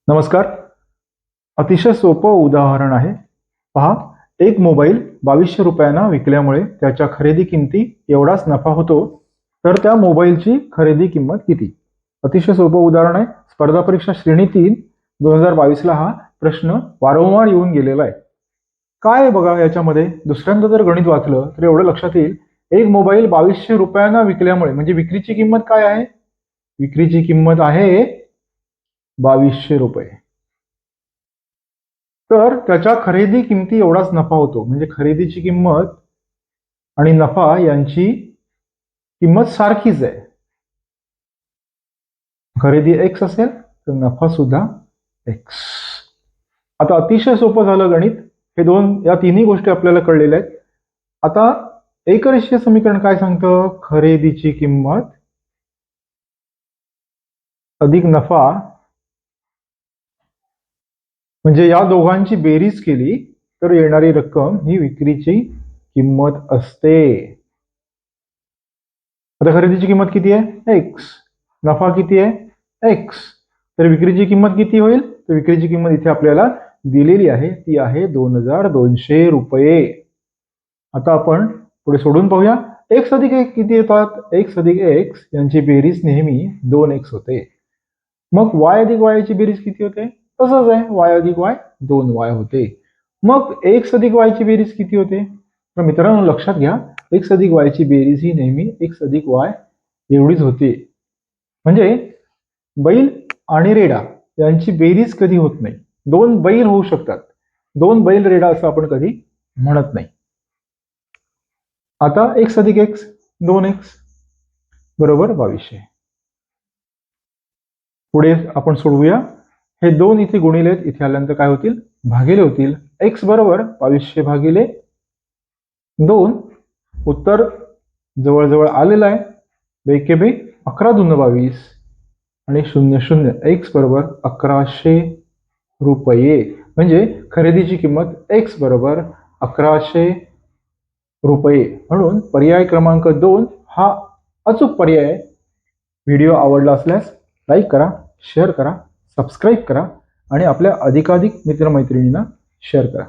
नमस्कार. अतिशय सोपं उदाहरण आहे. पहा, एक मोबाईल 2200 रुपयांना विकल्यामुळे त्याच्या खरेदी किमती एवढाच नफा होतो. तर त्या मोबाईलची खरेदी किंमत किती? अतिशय सोपं उदाहरण आहे. स्पर्धा परीक्षा श्रेणी 3 2022 हा प्रश्न वारंवार येऊन गेलेला आहे. काय आहे बघा याच्यामध्ये, दुसऱ्यांदा जर गणित वाचलं तर एवढं लक्षात येईल. एक मोबाईल 2200 रुपयांना विकल्यामुळे म्हणजे विक्रीची किंमत काय आहे? विक्रीची किंमत आहे 2200 रुपये. तर त्याच्या खरेदी किमती एवढाच नफा होतो. म्हणजे खरेदीची किंमत आणि नफा यांची किंमत सारखीच आहे. खरेदी एक्स असेल तर नफा सुद्धा एक्स. आता अतिशय सोपं झालं गणित. या तिन्ही गोष्टी आपल्याला कळलेल्या आहेत. आता एकरेषीय समीकरण काय सांगतं? खरेदीची किंमत अधिक नफा म्हणजे या दोघांची बेरीज केली तर येणारी रक्कम ही विक्रीची किंमत असते. आता खरेदीची किंमत किती आहे? एक्स. नफा किती आहे? एक्स. तर विक्रीची किंमत किती होईल? तर विक्रीची किंमत इथे आपल्याला दिलेली आहे, ती आहे 2200 रुपये. आता आपण पुढे सोडून पाहूया. एक्स अधिक एक किती येतात? एक्स अधिक एक्स यांची बेरीज नेहमी 2x होते. मग वाय अधिक वाय ची बेरीज किती होते? तसंच आहे, वाय अधिक वाय 2y होते. मग एक्स अधिक वाय ची बेरीज किती होते? तर मित्रांनो लक्षात घ्या, एक्स अधिक वाय ची बेरीज ही नेहमी एक्स अधिक वाय एवढीच होते. म्हणजे बैल आणि रेडा यांची बेरीज कधी होत नाही. दोन बैल होऊ शकतात, दोन बैल रेडा असं आपण कधी म्हणत नाही. आता एक्स अधिक एक्स 2x बरोबर 2200. पुढे आपण सोडवूया. हे दोन इथे गुणिलेत, इथे आल्यानंतर काय होतील? भागिले होतील. एक्स बरोबर 2200 भागिले 2. उत्तर जवळजवळ आलेलं आहे. बेके बे 11 दून 22 आणि 00 एक्स बरोबर 1100 रुपये. म्हणजे खरेदीची किंमत एक्स बरोबर 1100 रुपये. म्हणून पर्याय क्रमांक 2 हा अचूक पर्याय आहे. व्हिडिओ आवडला असल्यास लाईक करा, शेअर करा, सबस्क्राईब करा आणि आपल्या अधिकाधिक मित्रमैत्रिणींना शेअर करा.